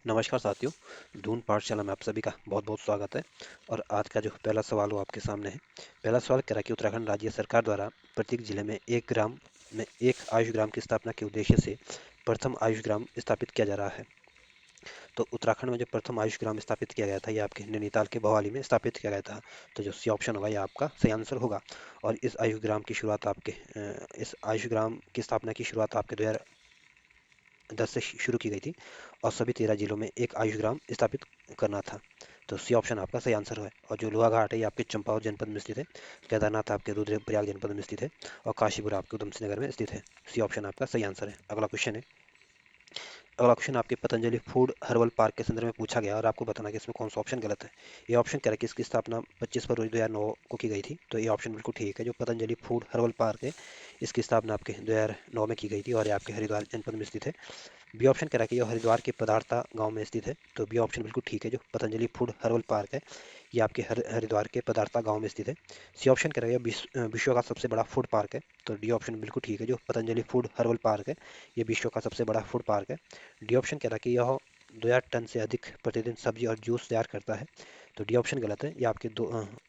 नमस्कार साथियों, धून पाठशाला में आप सभी का बहुत बहुत स्वागत है। और आज का जो पहला सवाल वो आपके सामने है। पहला सवाल कह रहा है कि उत्तराखंड राज्य सरकार द्वारा प्रत्येक जिले में एक ग्राम में एक आयुष ग्राम की स्थापना के उद्देश्य से प्रथम आयुष ग्राम स्थापित किया जा रहा है। तो उत्तराखंड में जो प्रथम आयुष ग्राम स्थापित किया गया था ये आपके नैनीताल के भवाली में स्थापित किया गया था। तो जो सी ऑप्शन होगा ये आपका सही आंसर होगा। और इस आयुष ग्राम की शुरुआत आपके इस आयुष ग्राम की स्थापना की शुरुआत आपके 2010 से शुरू की गई थी। और सभी 13 जिलों में एक आयुष ग्राम स्थापित करना था। तो सी ऑप्शन आपका सही आंसर है। और जो लोहाघाट है ये आपके चंपावत जनपद में स्थित है। केदारनाथ आपके रुद्रप्रयाग जनपद में स्थित है। और काशीपुर आपके उधम सिंह नगर में स्थित है। सी ऑप्शन आपका सही आंसर है। अगला क्वेश्चन है। अगला क्वेश्चन आपके पतंजलि फूड हर्बल पार्क के संदर्भ में पूछा गया और आपको बताना कि इसमें कौन सा ऑप्शन गलत है। ये ऑप्शन कह रहा है कि इसकी स्थापना 25 फरवरी 2009 को की गई थी। तो ये ऑप्शन बिल्कुल ठीक है। जो पतंजलि फूड हर्बल पार्क है इसकी स्थापना आपके 2009 में की गई थी और ये आपके हरिद्वार जनपद में स्थित है। बी ऑप्शन कह रहा है कि यह हरिद्वार के पदार्था गांव में स्थित है। तो बी ऑप्शन बिल्कुल ठीक है। जो पतंजलि फूड हर्बल पार्क है ये आपके हरिद्वार के पदार्था गांव में स्थित है। सी ऑप्शन कह रहा है यह विश्व का सबसे बड़ा फूड पार्क है। तो डी ऑप्शन बिल्कुल ठीक है। जो पतंजलि फूड हर्बल पार्क है ये विश्व का सबसे बड़ा फूड पार्क है। डी ऑप्शन कह रहा है कि यह 2000 टन से अधिक प्रतिदिन सब्जी और जूस तैयार करता है। तो डी ऑप्शन गलत है। ये आपके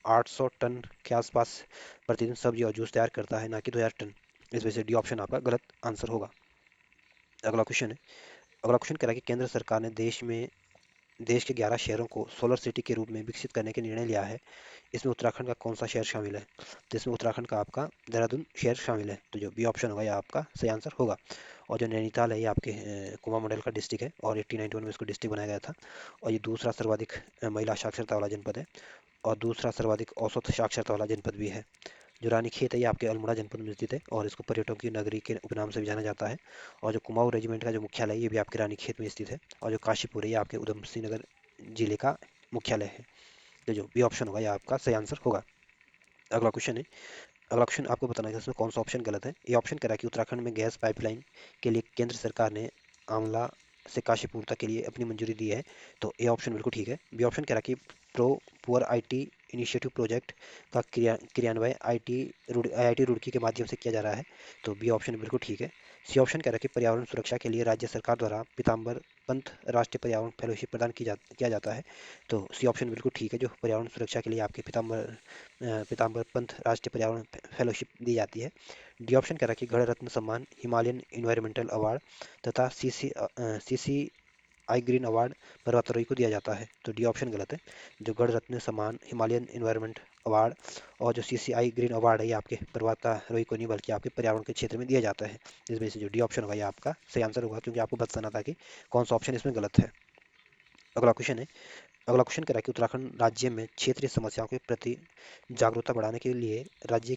800 टन के आसपास प्रतिदिन सब्जी और जूस तैयार करता है, ना कि 2000 टन। इस वजह से डी ऑप्शन आपका गलत आंसर होगा। अगला क्वेश्चन है। अगला क्वेश्चन कह रहा है कि केंद्र सरकार ने देश के 11 शहरों को सोलर सिटी के रूप में विकसित करने के निर्णय लिया है। इसमें उत्तराखंड का कौन सा शहर शामिल है। तो इसमें उत्तराखंड का आपका देहरादून शहर शामिल है। तो जो बी ऑप्शन होगा ये आपका सही आंसर होगा। और जो नैनीताल है ये आपके कुमाऊं मंडल का डिस्ट्रिक्ट है और 1891 में इसको डिस्ट्रिक्ट बनाया गया था। और ये दूसरा सर्वाधिक महिला साक्षरता वाला जनपद है। और दूसरा सर्वाधिक औसत साक्षरता वाला जनपद भी है। जो रानीखेत है ये आपके अल्मोड़ा जनपद में स्थित है और इसको पर्यटकों की नगरी के उपनाम से भी जाना जाता है। और जो कुमाऊं रेजिमेंट का जो मुख्यालय है ये भी आपके रानीखेत में स्थित है। और जो काशीपुर है ये आपके उधम सिंह नगर जिले का मुख्यालय है। तो जो बी ऑप्शन होगा ये आपका सही आंसर होगा। अगला क्वेश्चन है। अगला क्वेश्चन आपको बताना है कि इसमें कौन सा ऑप्शन गलत है। ये ऑप्शन कह रहा है कि उत्तराखंड में गैस पाइपलाइन के लिए केंद्र सरकार ने आंवला से काशीपुर तक के लिए अपनी मंजूरी दी है। तो ए ऑप्शन बिल्कुल ठीक है। बी ऑप्शन कह रहा है कि pro poor IT initiative project का क्रियान्वयन आईआईटी रुड़की के माध्यम से किया जा रहा है। तो बी ऑप्शन बिल्कुल ठीक है। सी ऑप्शन कह रहा है कि पर्यावरण सुरक्षा के लिए राज्य सरकार द्वारा पीताम्बर पंत राष्ट्रीय पर्यावरण फेलोशिप प्रदान किया जाता है। तो सी ऑप्शन बिल्कुल ठीक है। जो पर्यावरण सुरक्षा के लिए आपके पीताम्बर पंत राष्ट्रीय पर्यावरण फेलोशिप दी जाती है। डी ऑप्शन कह रहा है कि गण रत्न सम्मान, हिमालयन इन्वायरमेंटल अवार्ड तथा सी आई ग्रीन अवार्ड पर्वतारोही को दिया जाता है। तो डी ऑप्शन गलत है। जो गण रत्न सम्मान, हिमालयन इन्वायरमेंट अवार्ड और जो CCI ग्रीन अवार्ड है ये आपके पर्वतारोही को नहीं बल्कि आपके पर्यावरण के क्षेत्र में दिया जाता है। इस वजह से जो डी ऑप्शन होगा ये आपका सही आंसर होगा, क्योंकि आपको बताना था कि कौन सा ऑप्शन इसमें गलत है। अगला क्वेश्चन है। अगला क्वेश्चन कह रहा है कि उत्तराखंड राज्य में क्षेत्रीय समस्याओं के प्रति जागरूकता बढ़ाने के लिए राज्यों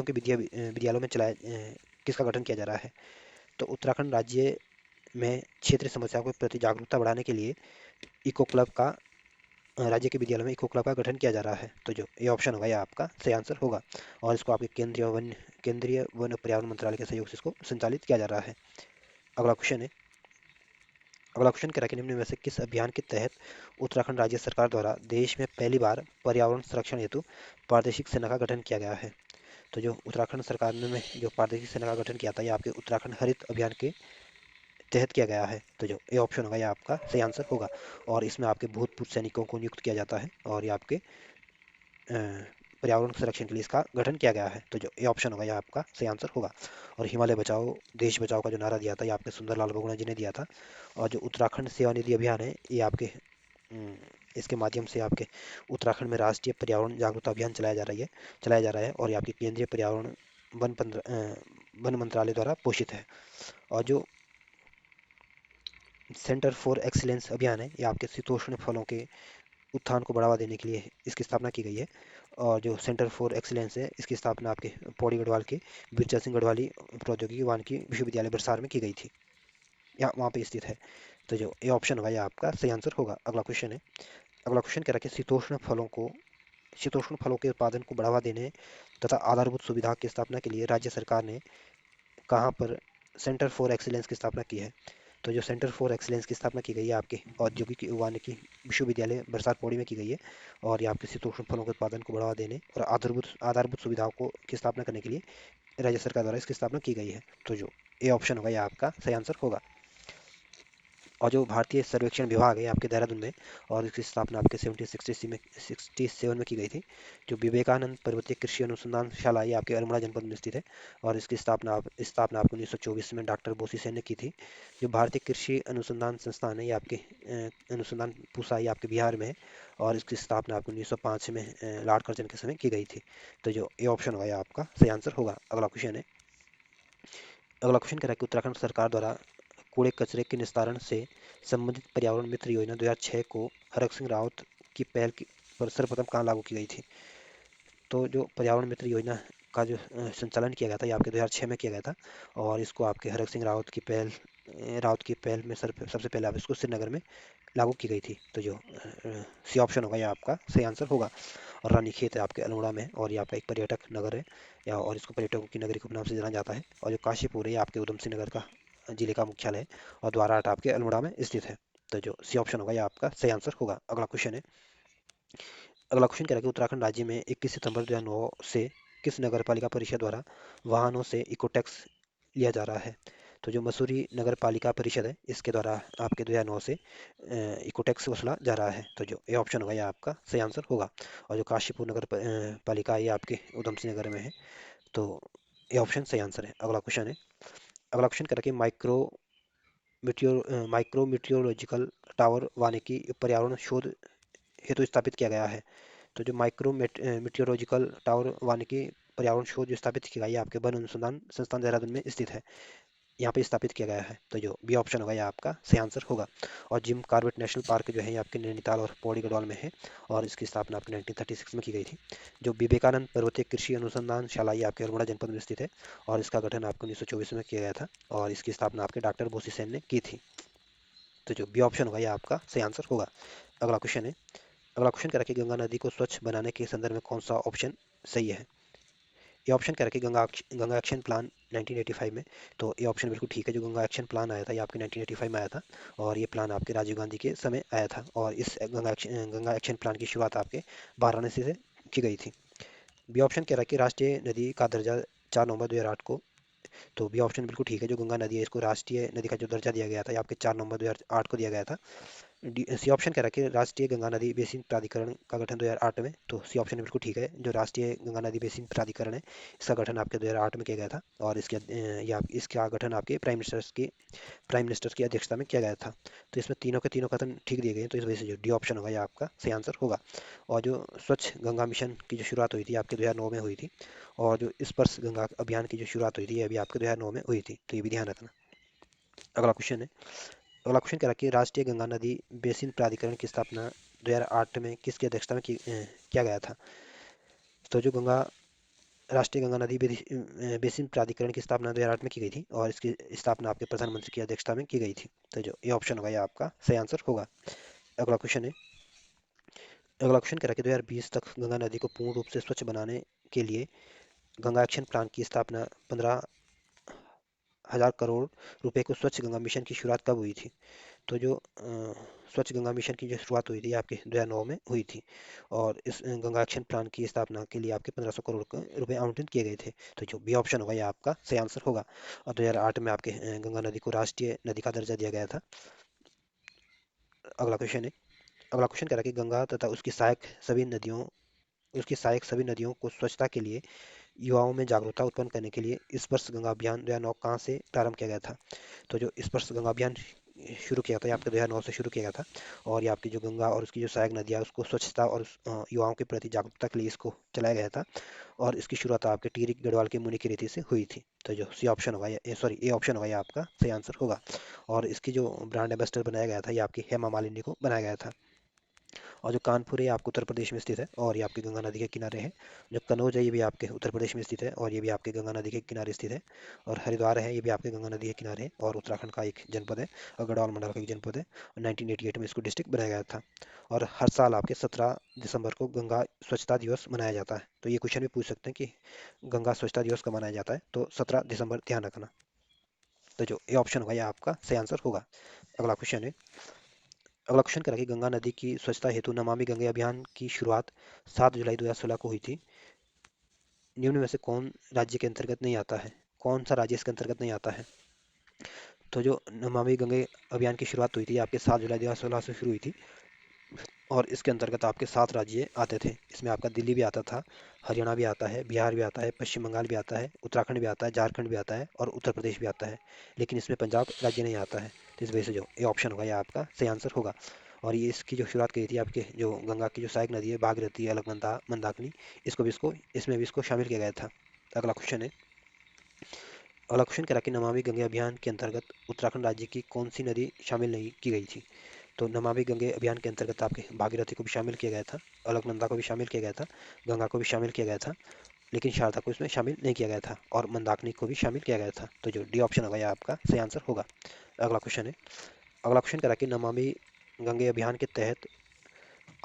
के विद्यालयों में किसका गठन किया जा रहा है। तो उत्तराखंड राज्य में क्षेत्रीय समस्याओं के प्रति जागरूकता बढ़ाने के लिए इको क्लब का राज्य के विद्यालयों में इको क्लब का गठन किया जा रहा है। तो जो ये ऑप्शन होगा ये आपका सही आंसर होगा। और इसको आपके केंद्रीय वन पर्यावरण मंत्रालय के सहयोग से इसको संचालित किया जा रहा है। अगला क्वेश्चन है। अगला क्वेश्चन कह रहा है कि निम्न में से किस अभियान के तहत उत्तराखंड राज्य सरकार द्वारा देश में पहली बार पर्यावरण संरक्षण हेतु प्रादेशिक सेना का गठन किया गया है। तो जो उत्तराखंड सरकार ने जो प्रादेशिक सेना का गठन किया था ये आपके उत्तराखंड हरित अभियान के तहत किया गया है। तो जो ये ऑप्शन होगा ये आपका सही आंसर होगा। और इसमें आपके भूतपूर्व सैनिकों को नियुक्त किया जाता है और ये आपके पर्यावरण संरक्षण के लिए इसका गठन किया गया है। तो जो ये ऑप्शन होगा ये आपका सही आंसर होगा। और हिमालय बचाओ देश बचाओ का जो नारा दिया था ये आपके सुंदरलाल बहुगुणा जी ने दिया था। और जो उत्तराखंड सेवा निधि अभियान है ये आपके इसके माध्यम से आपके उत्तराखंड में राष्ट्रीय पर्यावरण जागरूकता अभियान चलाया जा रहा है और ये आपके केंद्रीय पर्यावरण वन मंत्रालय द्वारा पोषित है। और जो सेंटर फॉर एक्सीलेंस अभियान है ये आपके शीतोष्ण फलों के उत्थान को बढ़ावा देने के लिए इसकी स्थापना की गई है। और जो सेंटर फॉर एक्सीलेंस है इसकी स्थापना आपके पौड़ी गढ़वाल के बीरचंद सिंह गढ़वाली प्रौद्योगिकी वानिकी विश्वविद्यालय बरसार में की गई थी, यहाँ वहाँ पे स्थित है। तो जो ये ऑप्शन होगा ये आपका सही आंसर होगा। अगला क्वेश्चन है। अगला क्वेश्चन कह रहा है कि शीतोष्ण फलों के उत्पादन को बढ़ावा देने तथा आधारभूत सुविधा की स्थापना के लिए राज्य सरकार ने कहाँ पर सेंटर फॉर एक्सीलेंस की स्थापना की है। तो जो सेंटर फॉर एक्सीलेंस की स्थापना की गई है आपके औद्योगिक वानिकी विश्वविद्यालय बरसात पौड़ी में की गई है। और ये आपके शीतोष्ण फलों के उत्पादन को बढ़ावा देने और आधारभूत सुविधाओं को की स्थापना करने के लिए राज्य सरकार द्वारा इसकी स्थापना की गई है। तो जो ए ऑप्शन होगा ये आपका सही आंसर होगा। और जो भारतीय सर्वेक्षण विभाग है आपके देहरादून में, और इसकी स्थापना आपके 1767 में की गई थी। जो विवेकानंद पर्वतीय कृषि अनुसंधानशाला ये आपके अल्मोड़ा जनपद में स्थित है, और इसकी स्थापना आपको 1924 में डॉक्टर बोसी सेन ने की थी। जो भारतीय कृषि अनुसंधान संस्थान है ये आपके अनुसंधान पूसा ये आपके बिहार में है, और इसकी स्थापना आपको 1905 में लॉर्ड कर्जन के समय की गई थी। तो जो ये ऑप्शन होगा ये आपका सही आंसर होगा। अगला क्वेश्चन है। अगला क्वेश्चन कह रहा है कि उत्तराखंड सरकार द्वारा कूड़े कचरे के निस्तारण से संबंधित पर्यावरण मित्र योजना 2006 को हरक सिंह रावत की पहल पर सर्वप्रथम कहाँ लागू की गई थी। तो जो पर्यावरण मित्र योजना का जो संचालन किया गया था ये आपके 2006 में किया गया था, और इसको आपके हरक सिंह रावत की पहल में सबसे पहले आप इसको श्रीनगर में लागू की गई थी। तो जो सी ऑप्शन होगा ये आपका सही आंसर होगा। और रानीखेत है आपके अल्मोड़ा में, और ये आपका एक पर्यटक नगर है, या और इसको पर्यटकों की नगरी के नाम से जाना जाता है। और जो काशीपुर है ये आपके उधम सिंह नगर का जिले का मुख्यालय है, और द्वाराहाट आपके अल्मोड़ा में स्थित है। तो जो सी ऑप्शन होगा ये आपका सही आंसर होगा। अगला क्वेश्चन है। अगला क्वेश्चन कह रहा है कि उत्तराखंड राज्य में 21 सितंबर 2009 से किस नगर पालिका परिषद द्वारा वाहनों से इको टैक्स लिया जा रहा है। तो जो मसूरी नगर पालिका परिषद है इसके द्वारा आपके 2009 से इको टैक्स वसूला जा रहा है। तो जो ये ऑप्शन होगा ये आपका सही आंसर होगा। और जो काशीपुर पालिका ये आपके उधम सिंह नगर में है। तो ये ऑप्शन सही आंसर है। अगला क्वेश्चन है। अगला क्वेश्चन कर रखे माइक्रो मीटियोलॉजिकल टावर वानिकी पर्यावरण शोध हेतु स्थापित किया गया है। तो जो माइक्रो मीटियोलॉजिकल टावर वानिकी पर्यावरण शोध जो स्थापित किया गया है ये आपके वन अनुसंधान संस्थान देहरादून में स्थित है, यहाँ पे स्थापित किया गया है। तो जो बी ऑप्शन होगा ये आपका सही आंसर होगा। और जिम कॉर्बेट नेशनल पार्क जो है ये आपके नैनीताल और पौड़ी गढ़वाल में है, और इसकी स्थापना आपके 1936 में की गई थी। जो विवेकानंद पर्वतीय कृषि अनुसंधानशाला ये आपके अल्मोड़ा जनपद में स्थित है, और इसका गठन आपको 1924 में किया गया था, और इसकी स्थापना आपके डॉक्टर बोसी सेन ने की थी। तो जो बी ऑप्शन होगा ये आपका सही आंसर होगा। अगला क्वेश्चन है। अगला क्वेश्चन कह रहा है कि गंगा नदी को स्वच्छ बनाने के संदर्भ में कौन सा ऑप्शन सही है। ये ऑप्शन कह रहा है कि गंगा एक्शन प्लान 1985 में। तो ये ऑप्शन बिल्कुल ठीक है। जो गंगा एक्शन प्लान आया था ये आपके 1985 में आया था, और ये प्लान आपके राजीव गांधी के समय आया था, और इस गंगा एक्शन प्लान की शुरुआत आपके वाराणसी से की गई थी। बी ऑप्शन कह रहा है कि राष्ट्रीय नदी का दर्जा 4 नवंबर 2008 को। तो बी ऑप्शन बिल्कुल ठीक है। जो गंगा नदी है इसको राष्ट्रीय नदी का जो दर्जा दिया गया था ये आपके 4 नवंबर 2008 को दिया गया था। सी ऑप्शन कह रहा है कि राष्ट्रीय गंगा नदी बेसिन प्राधिकरण का गठन 2008 में। तो सी ऑप्शन बिल्कुल ठीक है। जो राष्ट्रीय गंगा नदी बेसिन प्राधिकरण है इसका गठन आपके 2008 में किया गया था, और इसका गठन आपके प्राइम मिनिस्टर की अध्यक्षता में किया गया था। तो इसमें तीनों के तीनों कथन ठीक दिए गए हैं, तो इस वजह से जो डी ऑप्शन होगा ये आपका सही आंसर होगा। और जो स्वच्छ गंगा मिशन की जो शुरुआत हुई थी आपके 2009 में हुई थी, और जो स्पर्श गंगा अभियान की जो शुरुआत हुई थी ये अभी आपके 2009 में हुई थी, तो ये भी ध्यान रखना। अगला क्वेश्चन है। अगला क्वेश्चन कह रहा है कि राष्ट्रीय गंगा नदी बेसिन प्राधिकरण की स्थापना 2008 में किसकी अध्यक्षता में किया गया था। तो जो राष्ट्रीय गंगा नदी बेसिन प्राधिकरण की स्थापना 2008 में की गई थी, और इसकी स्थापना आपके प्रधानमंत्री की अध्यक्षता में की गई थी। तो जो ये ऑप्शन होगा ये आपका सही आंसर होगा। अगला क्वेश्चन है। अगला क्वेश्चन कह रहा है कि 2020 तक गंगा नदी को पूर्ण रूप से स्वच्छ बनाने के लिए गंगा एक्शन प्लान की स्थापना 15,000 करोड़ रुपए को स्वच्छ गंगा मिशन की शुरुआत कब हुई थी। तो जो स्वच्छ गंगा मिशन की जो शुरुआत हुई थी आपके 2009 में हुई थी, और इस गंगा एक्शन प्लान की स्थापना के लिए आपके 1500 करोड़ रुपए आवंटित किए गए थे। तो जो बी ऑप्शन होगा ये आपका सही आंसर होगा। और 2008 में आपके गंगा नदी को राष्ट्रीय नदी का दर्जा दिया गया था। अगला क्वेश्चन है। अगला क्वेश्चन कह रहा है कि गंगा तथा उसकी सहायक सभी नदियों को स्वच्छता के लिए युवाओं में जागरूकता उत्पन्न करने के लिए स्पर्श गंगा अभियान 2009 कहाँ से प्रारंभ किया गया था। तो जो स्पर्श गंगा अभियान शुरू किया था ये आपके 2009 से शुरू किया गया था, और ये आपकी जो गंगा और उसकी जो सहायक नदियाँ उसको स्वच्छता और युवाओं के प्रति जागरूकता के लिए इसको चलाया गया था, और इसकी शुरुआत आपके टिहरी गढ़वाल के मुनि की रीति से हुई थी। तो जो सी ऑप्शन होगा ये सॉरी ए ऑप्शन होगा ये आपका सही आंसर होगा। और इसकी जो ब्रांड एम्बेसडर बनाया गया था ये आपकी हेमा मालिनी को बनाया गया था। और जो कानपुर है ये आपके उत्तर प्रदेश में स्थित है, और ये आपकी गंगा नदी के किनारे है। जो कनौज है ये भी आपके उत्तर प्रदेश में स्थित है, और ये भी आपके गंगा नदी के किनारे स्थित है। और हरिद्वार है ये भी आपके गंगा नदी के किनारे है, और उत्तराखंड का एक जनपद है, और गढ़वाल मंडल का एक जनपद है। और 1988 में इसको डिस्ट्रिक्ट बनाया गया था। और हर साल आपके 17 दिसंबर को गंगा स्वच्छता दिवस मनाया जाता है। तो ये क्वेश्चन भी पूछ सकते हैं कि गंगा स्वच्छता दिवस कब मनाया जाता है। तो 17 दिसंबर ध्यान रखना। तो जो ये ऑप्शन होगा ये आपका सही आंसर होगा। अगला क्वेश्चन है। अगला क्वेश्चन करा कि गंगा नदी की स्वच्छता हेतु नमामि गंगे अभियान की शुरुआत 7 जुलाई 2016 को हुई थी। निम्न में से कौन राज्य के अंतर्गत नहीं आता है। कौन सा राज्य इसके अंतर्गत नहीं आता है। तो जो नमामि गंगे अभियान की शुरुआत हुई थी आपके 7 जुलाई 2016 से शुरू हुई थी, और इसके अंतर्गत आपके 7 राज्य आते थे। इसमें आपका दिल्ली भी आता था, हरियाणा भी आता है, बिहार भी आता है, पश्चिम बंगाल भी आता है, उत्तराखंड भी आता है, झारखंड भी आता है और उत्तर प्रदेश भी आता है। लेकिन इसमें पंजाब राज्य नहीं आता है। तो इस वजह से जो ये ऑप्शन होगा, ये आपका सही आंसर होगा। और ये इसकी जो शुरुआत की थी आपके जो गंगा की जो सहायक नदी है, भागीरथी, अलकनंदा, मंदाकिनी, इसको इसमें भी इसको शामिल किया गया था। अगला क्वेश्चन है। अगला क्वेश्चन कह रहा है कि नमामि गंगे अभियान के अंतर्गत उत्तराखंड राज्य की कौन सी नदी शामिल नहीं की गई थी। तो नमामि गंगे अभियान के अंतर्गत आपके भागीरथी को भी शामिल किया गया था, अलकनंदा को भी शामिल किया गया था, गंगा को भी शामिल किया गया था, लेकिन शारदा को इसमें शामिल नहीं किया गया था, और मंदाकिनी को भी शामिल किया गया था। तो जो डी ऑप्शन होगा, यह आपका सही आंसर होगा। अगला क्वेश्चन है। अगला क्वेश्चन करा कि नमामि गंगे अभियान के तहत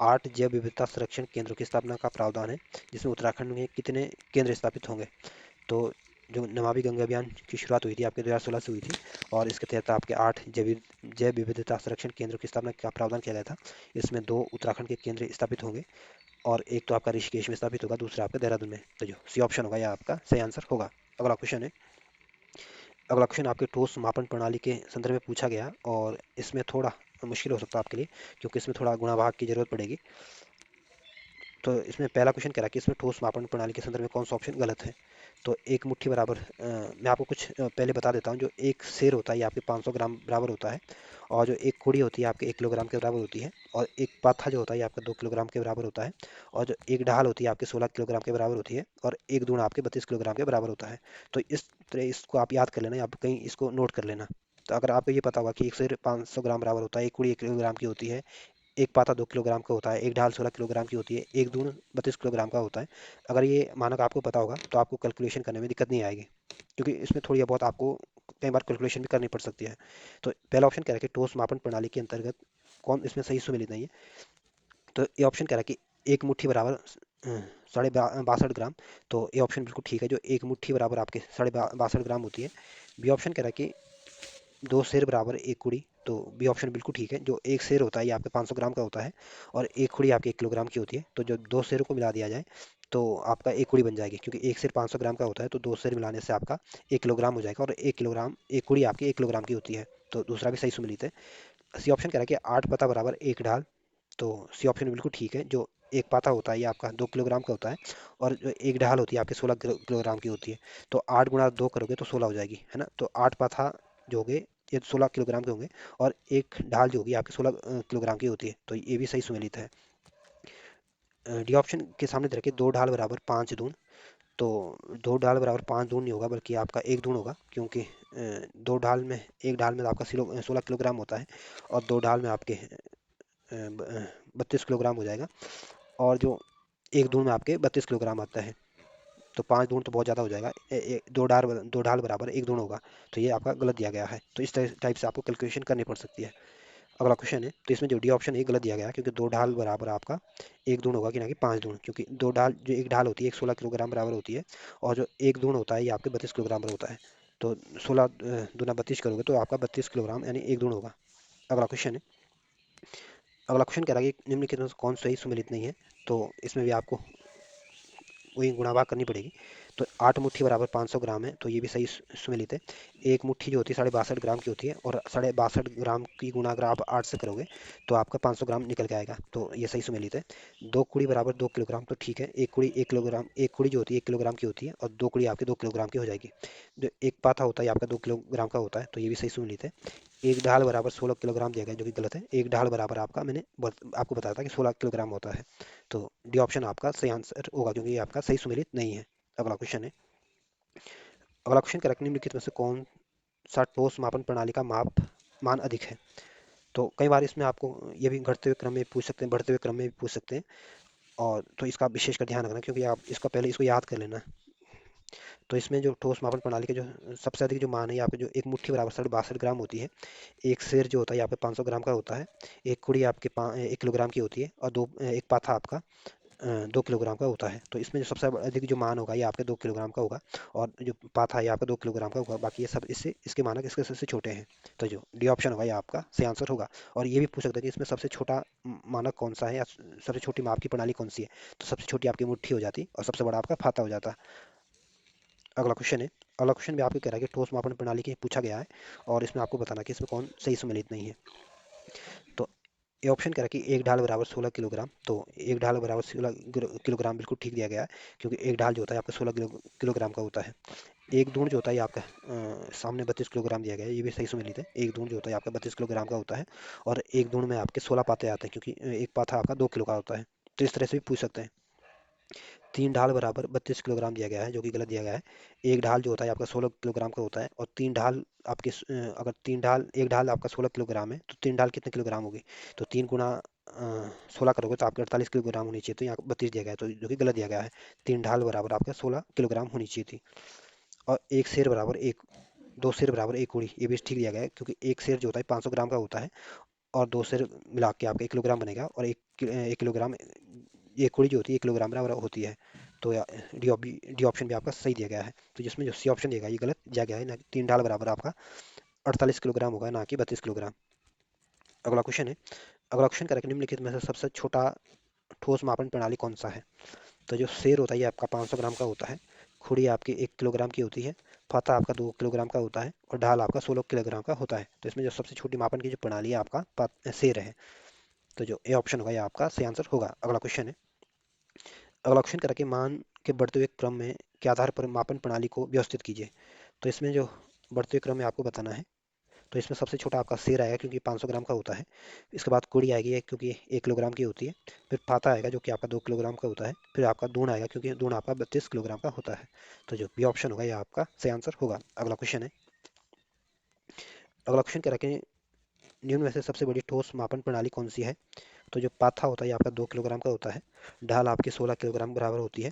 8 जैव विविधता संरक्षण केंद्रों की स्थापना का प्रावधान है, जिसमें उत्तराखंड में कितने केंद्र स्थापित होंगे। तो जो नमामि गंगे अभियान की शुरुआत हुई थी आपके 2016 से हुई थी, और इसके तहत आपके 8 जैव विविधता संरक्षण केंद्रों की स्थापना का प्रावधान किया गया था। इसमें 2 उत्तराखंड के केंद्र स्थापित होंगे, और एक तो आपका ऋषिकेश में स्थापित होगा, दूसरा आपका देहरादून में। तो जो सी ऑप्शन होगा, यह आपका सही आंसर होगा। अगला क्वेश्चन है। अगला क्वेश्चन आपके ठोस मापन प्रणाली के संदर्भ में पूछा गया, और इसमें थोड़ा मुश्किल हो सकता है आपके लिए, क्योंकि इसमें थोड़ा गुणा भाग की जरूरत पड़ेगी। तो इसमें पहला क्वेश्चन कह रहा है कि इसमें ठोस मापन प्रणाली के संदर्भ में कौन सा ऑप्शन गलत है। तो एक मुट्ठी बराबर, मैं आपको कुछ पहले बता देता हूँ। जो एक सेर होता है ये आपके 500 ग्राम बराबर होता है, और जो एक कुड़ी होती है आपके 1 किलोग्राम के बराबर होती है, और एक पाथा जो होता है ये आपका 2 किलोग्राम के बराबर होता है, और जो एक ढाल होती है आपके 16 किलोग्राम के बराबर होती है, और एक दूना आपके 32 किलोग्राम के बराबर होता है। तो इस तरह इसको आप याद कर लेना, या आप कहीं इसको नोट कर लेना। तो अगर आपको ये पता होगा कि एक सेर 500 ग्राम बराबर होता है, एक कुड़ी 1 किलोग्राम की होती है, एक पाता 2 किलोग्राम का होता है, एक ढाल 16 किलोग्राम की होती है, एक दून 32 किलोग्राम का होता है। अगर ये मानक आपको पता होगा तो आपको कैलकुलेशन करने में दिक्कत नहीं आएगी, क्योंकि इसमें थोड़ी बहुत आपको कई बार कैलकुलेशन भी करनी पड़ सकती है। तो पहला ऑप्शन कह रहा है कि ठोस मापन प्रणाली के अंतर्गत कौन इसमें सही सुमेलित नहीं है। तो ये ऑप्शन कह रहा है कि एक मुट्ठी बराबर 62 ग्राम। तो ये ऑप्शन बिल्कुल ठीक है, जो एक मुट्ठी बराबर आपके 62 ग्राम होती है। बी ऑप्शन कह रहा है कि 2 सेर बराबर एक कुड़ी। तो बी ऑप्शन बिल्कुल ठीक है, जो एक सेर होता है ये आपके 500 ग्राम का होता है, और एक कुड़ी आपके 1 किलोग्राम की होती है। तो जो 2 सेरों को मिला दिया जाए तो आपका एक कुड़ी बन जाएगी, क्योंकि एक सेर 500 ग्राम का होता है, तो 2 सेर मिलाने से आपका 1 किलोग्राम हो जाएगा, और 1 किलोग्राम एक कुड़ी आपकी 1 किलोग्राम की होती है। तो दूसरा भी सही सुमिलित है। सी ऑप्शन कह रहा है कि 8 पता बराबर एक ढाल। तो सी ऑप्शन बिल्कुल ठीक है, जो एक पाता होता है ये आपका 2 किलोग्राम का होता है, और जो एक ढाल होती है आपके 16 किलोग्राम की होती है। तो 8 गुणा 2 करोगे तो 16 हो जाएगी, है ना। तो 8 पाथा जो होंगे ये 16 किलोग्राम के होंगे, और एक ढाल जो होगी आपकी 16 किलोग्राम की होती है। तो ये भी सही सुमेलित है। डी ऑप्शन के सामने दे रखे 2 ढाल बराबर 5 दून। तो 2 ढाल बराबर 5 दून नहीं होगा, बल्कि आपका एक दून होगा, क्योंकि दो ढाल में एक ढाल में आपका 16 किलोग्राम होता है, और दो ढाल में आपके 32 किलोग्राम हो जाएगा, और जो एक दून में आपके 32 किलोग्राम आता है। तो 5 दून तो बहुत ज़्यादा हो जाएगा। दो ढाल बराबर एक दून होगा। तो ये आपका गलत दिया गया है। तो इस टाइप से आपको कैलकुलेशन करनी पड़ सकती है। अगला क्वेश्चन है। तो इसमें जो डी ऑप्शन है गलत दिया गया है, क्योंकि 2 ढाल बराबर आपका एक दून होगा, कि ना कि 5 दून, क्योंकि दो ढाल जो एक ढाल होती है एक 16 किलोग्राम बराबर होती है, और जो एक दून होता है ये आपके 32 किलोग्राम बराबर होता है। तो 16 दूना 32 करोगे तो आपका 32 किलोग्राम यानी एक दून होगा। अगला क्वेश्चन है। अगला क्वेश्चन कह रहा है कि निम्नलिखित में से कौन सही सुमेलित नहीं है। तो इसमें भी आपको वही गुणा भाग करनी पड़ेगी। तो 8 मुट्ठी बराबर 500 ग्राम है, तो ये भी सही सुमेलित है। एक मुट्ठी जो होती है 62.5 ग्राम की होती है, और 62.5 ग्राम की गुणा अगर आप 8 से करोगे तो आपका 500 ग्राम निकल के आएगा। तो ये सही सुमेलित है। दो कुड़ी बराबर 2 किलोग्राम, तो ठीक है। एक कुड़ी 1 किलोग्राम, एक कुड़ी जो होती है 1 किलोग्राम की होती है, और दो कुड़ी आपके 2 किलोग्राम की हो जाएगी। जो एक पाथा होता है ये आपका 2 किलोग्राम का होता है, तो ये भी सही सुमेलित है। एक ढाल बराबर 16 किलोग्राम दिया गया, जो कि गलत है। एक ढाल बराबर आपका मैंने आपको बताया था कि 16 किलोग्राम होता है। तो डी ऑप्शन आपका सही आंसर होगा, क्योंकि ये आपका सही सुमेलित नहीं है। अगला क्वेश्चन है। अगला क्वेश्चन करेक्ट निम्नलिखित में से कौन सा ठोस मापन प्रणाली का माप मान अधिक है। तो कई बार इसमें आपको ये भी घटते हुए क्रम में पूछ सकते हैं, बढ़ते हुए क्रम में भी पूछ सकते हैं, और तो इसका विशेष कर ध्यान रखना, क्योंकि आप इसका पहले इसको याद कर लेना। तो इसमें जो ठोस मापन प्रणाली के जो सबसे अधिक जो मान है यहाँ पे, जो एक मुट्ठी बराबर 62 ग्राम होती है। एक सेर जो होता है यहाँ पे 500 ग्राम का होता है। एक कुड़ी आपके 1 किलोग्राम की होती है, और एक पाथा आपका 2 किलोग्राम का होता है। तो इसमें जो सबसे अधिक जो मान होगा ये आपके 2 किलोग्राम का होगा, और जो पाथा है आपका 2 किलोग्राम का होगा। बाकी ये सब इससे इसके मानक इसके सबसे छोटे हैं। तो जो डी ऑप्शन होगा ये आपका सही आंसर होगा। और ये भी पूछ सकते हैं कि इसमें सबसे छोटा मानक कौन सा है, या सबसे छोटी माप की प्रणाली कौन सी है। तो सबसे छोटी आपकी मुट्ठी हो जाती, और सबसे बड़ा आपका फाता हो जाता। अगला क्वेश्चन है। अगला क्वेश्चन भी आपको कह रहा है कि ठोस मापन प्रणाली की पूछा गया है और इसमें आपको बताना कि इसमें कौन सही सम्मिलित नहीं है। तो ये ऑप्शन कह रहा है कि एक ढाल बराबर 16 किलोग्राम। तो एक ढाल बराबर 16 किलोग्राम बिल्कुल ठीक दिया गया है, क्योंकि एक ढाल जो होता है आपका 16 किलोग्राम का होता है। एक दूण जो होता है ये आपका सामने 32 किलोग्राम दिया गया है, ये भी सही सम्मिलित है। एक दूण जो होता है आपका 32 किलोग्राम का होता है, और एक दूण में आपके 16 पाते आते हैं, क्योंकि एक पाथा आपका 2 किलो का होता है। तो इस तरह से भी पूछ सकते हैं। तीन ढाल बराबर 32 किलोग्राम दिया गया है, जो कि गलत दिया गया है। एक ढाल जो होता है आपका 16 किलोग्राम का होता है, और तीन ढाल आपके अगर तीन ढाल एक ढाल आपका 16 किलोग्राम है, तो तीन ढाल कितने किलोग्राम होगी? तो 3 गुना 16 करोगे तो आपके 48 किलोग्राम होनी चाहिए, तो यहाँ 32 दिया गया है, तो जो कि गलत दिया गया है। तीन ढाल बराबर आपका 16 किलोग्राम होनी चाहिए थी। और एक सेर बराबर एक दो सेर बराबर एक उड़ी, ये भी ठीक दिया गया है, क्योंकि एक सेर जो होता है 500 ग्राम का होता है, और दो सेर मिला के आपका 1 किलोग्राम बनेगा, और 1 किलोग्राम ये कुड़ी जो होती है 1 किलोग्राम बराबर होती है। तो डी ऑप्शन भी आपका सही दिया गया है। तो जिसमें जो सी ऑप्शन दिया गया ये गलत दिया गया है ना, कि तीन ढाल बराबर आपका 48 किलोग्राम होगा, ना कि 32 किलोग्राम। अगला क्वेश्चन है। अगला क्वेश्चन करेक्ट, निम्नलिखित में से सबसे छोटा ठोस मापन प्रणाली कौन सा है? तो जो शेर होता है ये आपका 500 ग्राम का होता है, खुड़ी आपकी 1 किलोग्राम की होती है, फता आपका 2 किलोग्राम का होता है, और ढाल आपका 16 किलोग्राम का होता है। तो इसमें जो सबसे छोटी मापन की जो प्रणाली है आपका शेर है। तो जो ए ऑप्शन होगा ये आपका सही आंसर होगा। अगला क्वेश्चन है। अगला क्वेश्चन करा कि मान के बढ़ते हुए क्रम में के आधार पर मापन प्रणाली को व्यवस्थित कीजिए। तो इसमें जो बढ़ते हुए क्रम में आपको बताना है। तो इसमें सबसे छोटा आपका शेर आएगा, क्योंकि 500 ग्राम का होता है। इसके बाद कुड़ी आएगी क्योंकि 1 किलोग्राम की होती है। फिर फाता आएगा जो कि आपका 2 किलोग्राम का होता है। फिर आपका दून आएगा, क्योंकि दून आपका 32 किलोग्राम का होता है। तो जो बी ऑप्शन होगा ये आपका सही आंसर होगा। अगला क्वेश्चन है। अगला क्वेश्चन क्या रखें, निम्न में से सबसे बड़ी ठोस मापन प्रणाली कौन सी है? तो जो पाथा होता है ये आपका 2 किलोग्राम का होता है, ढाल आपकी 16 किलोग्राम बराबर होती है,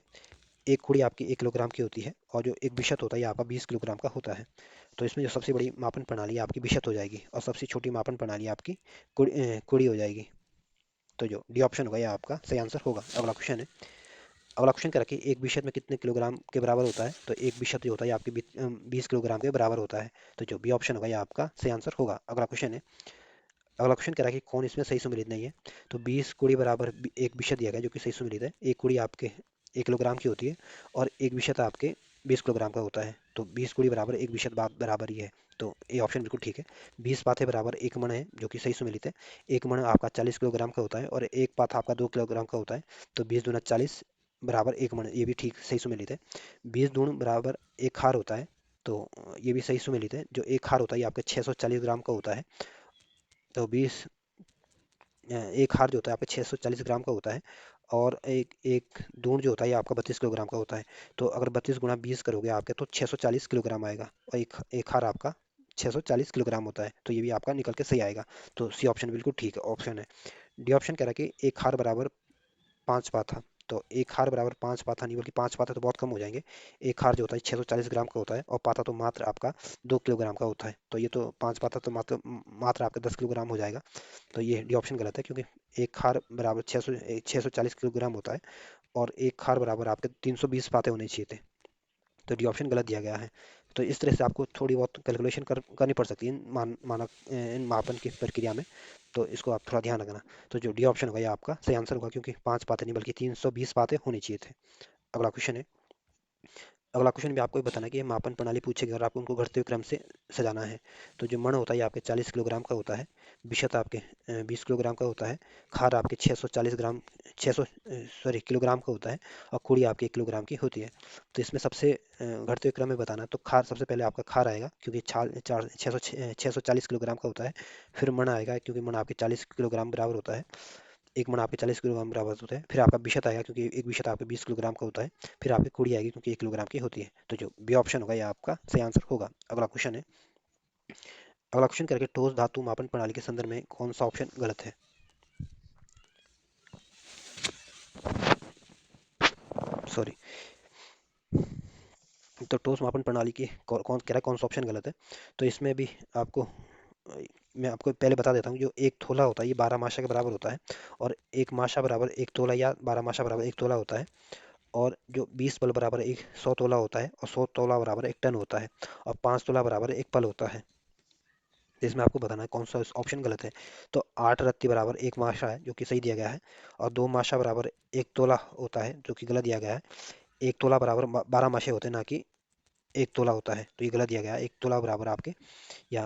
एक कुड़ी आपकी 1 किलोग्राम की होती है, और जो एक बिशत होता है ये आपका 20 किलोग्राम का होता है। तो इसमें जो सबसे बड़ी मापन प्रणाली है आपकी बिशत हो जाएगी, और सबसे छोटी मापन प्रणाली आपकी कुड़ी हो जाएगी। तो जो डी ऑप्शन होगा ये आपका सही आंसर होगा। अगला क्वेश्चन है। अगला क्वेश्चन क्या रखिए, एक बिशत में कितने किलोग्राम के बराबर होता है? तो एक बिशत जो होता है ये आपकी 20 किलोग्राम के बराबर होता है। तो जो बी ऑप्शन होगा ये आपका सही आंसर होगा। अगला क्वेश्चन है। अगला क्वेश्चन कह रहा है कि कौन इसमें सही सम्मिलित नहीं है? तो 20 कुड़ी बराबर एक विषय दिया गया जो कि सही सम्मिलित है। एक कुड़ी आपके 1 किलोग्राम की होती है, और एक विषय आपके 20 किलोग्राम का होता है। तो 20 कुड़ी बराबर एक विषय बराबर ही है। तो ये ऑप्शन बिल्कुल ठीक है। 20 पाथे बराबर एक मण है, जो कि सही सम्मिलित है। एक मण आपका 40 किलोग्राम का होता है, और एक पाथा आपका 2 किलोग्राम का होता है। तो 20 दूना 40 बराबर एक मण, ये भी ठीक सही सम्मिलित है। 20 दूण बराबर एक हार होता है। तो ये भी सही सम्मिलित है। जो एक हार होता है ये आपके 640 ग्राम का होता है। तो 20 एक हार जो होता है आपका 640 ग्राम का होता है, और एक एक दूण जो होता है ये आपका 32 किलोग्राम का होता है। तो अगर 32 गुणा 20 करोगे आपके, तो 640 किलोग्राम आएगा, और एक हार आपका 640 किलोग्राम होता है। तो ये भी आपका निकल के सही आएगा। तो सी ऑप्शन बिल्कुल ठीक ऑप्शन है। डी ऑप्शन कह रहा है कि एक हार बराबर 5 पाथा। तो एक हार बराबर 5 पाथा नहीं, बल्कि 5 पाथा तो बहुत कम हो जाएंगे। एक हार जो होता है 640 ग्राम का होता है, और पाथा तो मात्र आपका 2 किलोग्राम का होता है। तो ये तो 5 पाथा तो मात्र मात्र आपका 10 किलोग्राम हो जाएगा। तो ये डी ऑप्शन गलत है, क्योंकि एक खार बराबर 640 किलोग्राम होता है, और एक खार बराबर आपके 320 पाते होने चाहिए थे। तो डी ऑप्शन गलत दिया गया है। तो इस तरह से आपको थोड़ी बहुत कैलकुलेशन करनी पड़ सकती है इन मानक इन मापन की प्रक्रिया में। तो इसको आप थोड़ा ध्यान रखना। तो जो डी ऑप्शन होगा ये आपका सही आंसर होगा, क्योंकि 5 पाते नहीं बल्कि 320 पाते होने चाहिए थे। अगला क्वेश्चन है। अगला क्वेश्चन भी आपको ये बताना है कि ये मापन प्रणाली पूछेगी और आपको उनको घटते हुए क्रम से सजाना है। तो जो मण होता है ये आपके 40 किलोग्राम का होता है, बिशत आपके 20 किलोग्राम का होता है, खार आपके 640 ग्राम 600 सॉरी किलोग्राम का होता है, और कुड़ी आपकी 1 किलोग्राम की होती है। तो इसमें सबसे घटते हुए क्रम में बताना है, तो खार सबसे पहले आपका खार आएगा, क्योंकि छाल चार 640 किलोग्राम का होता है। फिर मण आएगा, क्योंकि मण आपके 40 किलोग्राम बराबर होता है। एक मन आपके 40 किलोग्राम बराबर होता है। फिर आपका विशत आएगा, क्योंकि एक विशत आपके 20 किलोग्राम का होता है। फिर आपकी कुड़ी आएगी, क्योंकि 1 किलोग्राम की होती है। तो जो बी ऑप्शन होगा ये आपका सही आंसर होगा। अगला क्वेश्चन है। अगला क्वेश्चन करके ठोस धातु मापन प्रणाली के संदर्भ में कौन सा ऑप्शन गलत है? सॉरी। तो ठोस मापन प्रणाली की कौन कह रहा है कौन सा ऑप्शन गलत है? तो इसमें भी आपको मैं आपको पहले बता देता हूँ। जो एक तोला होता है ये 12 माशा के बराबर होता है, और एक माशा बराबर एक तोला, या 12 माशा बराबर एक तोला होता है। और जो 20 पल बराबर एक 100 तोला होता है, और 100 तोला बराबर एक टन होता है, और 5 तोला बराबर एक पल होता है। तो इसमें आपको बताना है कौन सा ऑप्शन गलत है। तो 8 रत्ती बराबर एक माशा है, जो कि सही दिया गया है। और 2 माशा बराबर एक तोला होता है, जो कि गलत दिया गया है। एक तोला बराबर 12 माशे होते हैं, ना कि 1 तोला होता है, तो ये गलत दिया गया है। 1 तोला बराबर आपके या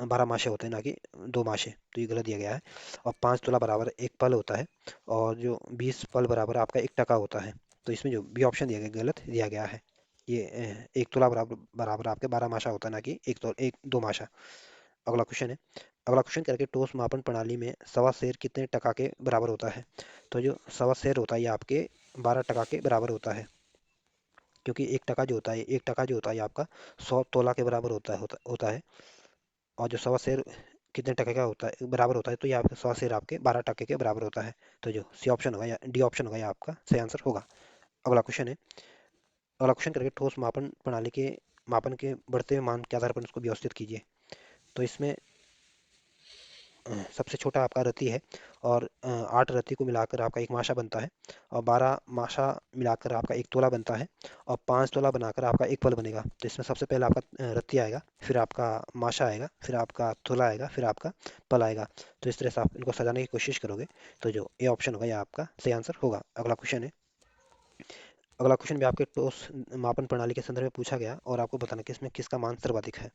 12 माशे होते हैं, ना कि 2 माशे, तो ये गलत दिया गया है। और 5 तोला बराबर 1 पल होता है, और जो 20 पल बराबर आपका 1 टका होता है। तो इसमें जो बी ऑप्शन दिया गया गलत दिया गया है। ये 1 तोला बराबर बराबर आपके 12 माशा होता है, ना कि 2 माशा। अगला क्वेश्चन है। अगला क्वेश्चन करके ठोस मापन प्रणाली में सवा शेर कितने टका के बराबर होता है? तो जो सवा शेर होता है ये आपके 12 टका के बराबर होता है, क्योंकि 1 टका जो होता है, 1 टका जो होता है ये आपका 100 तोला के बराबर होता है। और जो सवा शेर कितने टके का होता है बराबर होता है, तो ये आपके सवा शेर आपके 12 टके के बराबर होता है। तो जो सी ऑप्शन होगा या डी ऑप्शन होगा, ये आपका सही आंसर होगा। अगला क्वेश्चन है। अगला क्वेश्चन करके ठोस मापन प्रणाली के मापन के बढ़ते हुए मान के आधार पर उसको व्यवस्थित कीजिए। तो इसमें सबसे छोटा आपका रति है, और 8 रति को मिलाकर आपका एक माशा बनता है, और 12 माशा मिलाकर आपका एक तोला बनता है, और 5 तोला बनाकर आपका एक पल बनेगा। तो इसमें सबसे पहले आपका रति आएगा, फिर आपका माशा आएगा, फिर आपका तोला आएगा, फिर आपका पल आएगा। तो इस तरह से आप इनको सजाने की कोशिश करोगे, तो जो ए ऑप्शन होगा, यह आपका सही आंसर होगा। अगला क्वेश्चन है। अगला क्वेश्चन भी आपके ठोस मापन प्रणाली के संदर्भ में पूछा गया, और आपको बताना कि इसमें किसका मान सर्वाधिक है।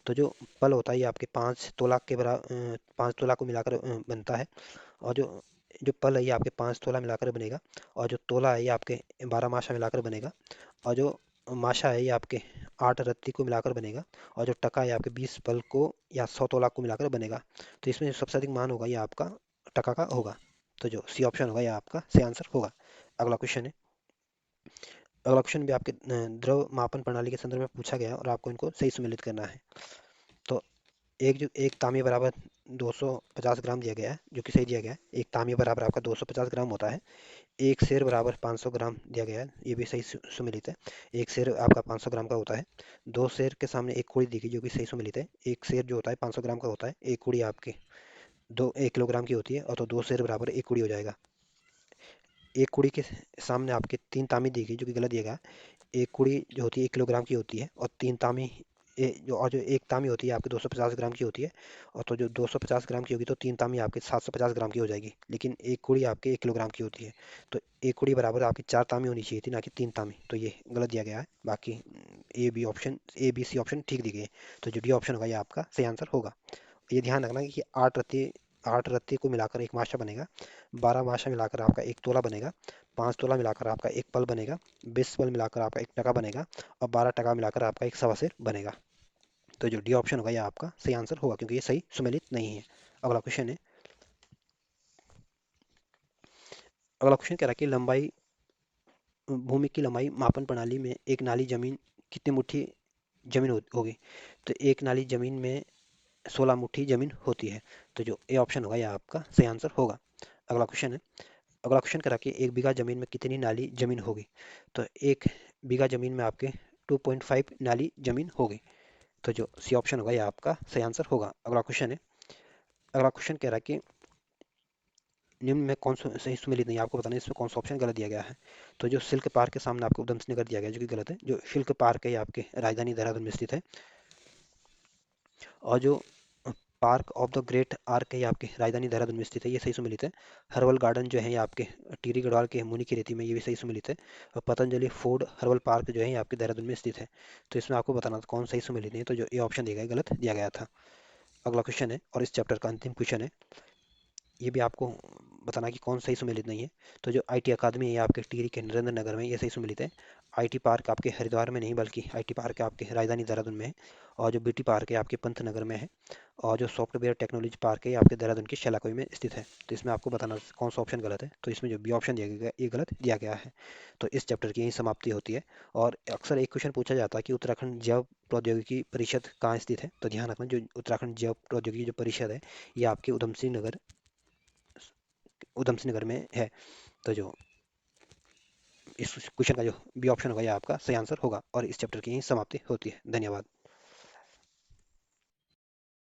तो जो पल होता है ये आपके 5 तोला के बराबर 5 तोला को मिलाकर बनता है। और जो जो पल है ये आपके 5 तोला मिलाकर बनेगा। और जो तोला है ये आपके 12 माशा मिलाकर बनेगा। और जो माशा है ये आपके 8 रत्ती को मिलाकर बनेगा। और जो टका है आपके 20 पल को या 100 तोला को मिलाकर बनेगा। तो इसमें जो सबसे अधिक मान होगा ये आपका टका का होगा। तो जो सी ऑप्शन होगा ये आपका सही आंसर होगा। अगला क्वेश्चन है। अगला क्वेश्चन भी आपके द्रव मापन प्रणाली के संदर्भ में पूछा गया है, और आपको इनको सही सम्मिलित करना है। तो एक तांबे बराबर 250 ग्राम दिया गया है, जो कि सही दिया गया है। एक तांबे बराबर आपका 250 ग्राम होता है। एक सेर बराबर 500 ग्राम दिया गया है, ये भी सही सुमिलित है। एक सेर आपका 500 ग्राम का होता है। दो सेर के सामने एक कुड़ी दी गई, जो कि सही सुमिलित है। एक सेर जो होता है 500 ग्राम का होता है, एक कुड़ी आपके 1 किलोग्राम की होती है, और तो 2 सेर बराबर एक कुड़ी हो जाएगा। एक कुड़ी के सामने आपके 3 तांबे दी गई, जो कि गलत दिया गया। एक कुड़ी जो होती है 1 किलोग्राम की होती है, और 3 तामी जो एक तामी होती है आपकी 250 ग्राम की होती है। और तो जो 250 ग्राम की होगी, तो 3 तामी आपके 750 ग्राम की हो जाएगी, लेकिन एक कुड़ी आपके 1 किलोग्राम की होती है। तो एक कुड़ी बराबर आपकी 4 तामी होनी चाहिए थी, ना कि 3 तामी। तो ये गलत दिया गया है। बाकी ए बी सी ऑप्शन ठीक दी गई है। तो जो डी ऑप्शन होगा ये आपका सही आंसर होगा। ये ध्यान रखना कि 8 रत्ती को मिलाकर एक माशा बनेगा। 12 माशा मिलाकर आपका एक तोला बनेगा। 5 तोला मिलाकर आपका एक पल बनेगा। 20 पल मिलाकर आपका एक टका बनेगा। और 12 टका मिलाकर आपका एक सवा सेर बनेगा। तो जो डी ऑप्शन होगा ये आपका सही आंसर होगा, क्योंकि ये सही सुमेलित नहीं है। अगला क्वेश्चन है। अगला क्वेश्चन कह रहा है कि लंबाई भूमि की लंबाई मापन प्रणाली में एक नाली जमीन कितनी मुट्ठी जमीन होगी? तो एक नाली जमीन में 16 मुट्ठी जमीन होती है। तो जो ए ऑप्शन होगा यह आपका सही आंसर होगा। अगला क्वेश्चन है। अगला क्वेश्चन करा कि 1 बीघा जमीन में कितनी नाली जमीन होगी? तो 1 बीघा जमीन में आपके 2.5 नाली जमीन होगी। तो जो सी ऑप्शन होगा यह आपका सही आंसर होगा। अगला क्वेश्चन है। अगला क्वेश्चन कह रहा है कि निम्न में कौन सा सही सुमेलित नहीं है, आपको बताना है इसमें कौन सा ऑप्शन गलत दिया गया है। तो जो सिल्क पार्क के सामने आपको उधम सिंह नगर दिया गया है, जो कि गलत है। जो सिल्क पार्क है ये आपके राजधानी देहरादून में स्थित है। और जो park of the great arc है ये आपके राजधानी देहरादून में स्थित है, ये सही सुमेलित है। हर्बल गार्डन जो है ये आपके टिहरी गढ़वाल के मुनि की रेती में, ये भी सही सुमेलित है। और पतंजलि फूड हर्बल पार्क जो है ये आपके देहरादून में स्थित है। तो इसमें आपको बताना था कौन सही सुमेलित नहीं है। तो जो ये ऑप्शन दिया गया है, गलत दिया गया था। अगला क्वेश्चन है, और इस चैप्टर का अंतिम क्वेश्चन है। ये भी आपको बताना कि कौन सही सुमेलित नहीं है। तो जो आईटी अकादमी है ये आपके टिहरी के नरेंद्र नगर में, ये सही सुमेलित है। आईटी पार्क आपके हरिद्वार में नहीं, बल्कि आईटी पार्क आपके राजधानी देहरादून में है। और जो बीटी पार्क है आपके पंतनगर में है। और जो सॉफ्टवेयर टेक्नोलॉजी पार्क है ये आपके देहरादून के शैलाकुई में स्थित है। तो इसमें आपको बताना कौन सा ऑप्शन गलत है। तो इसमें जो बी ऑप्शन दिया गया ये गलत दिया गया है। तो इस चैप्टर की यही समाप्ति होती है। और अक्सर एक क्वेश्चन पूछा जाता है कि उत्तराखंड जैव प्रौद्योगिकी परिषद कहाँ स्थित है। तो ध्यान रखना, जो उत्तराखंड जैव प्रौद्योगिकी जो परिषद है ये आपके उधम सिंह नगर में है। तो जो इस क्वेश्चन का जो बी ऑप्शन होगा ये आपका सही आंसर होगा। और इस चैप्टर की यही समाप्ति होती है। धन्यवाद।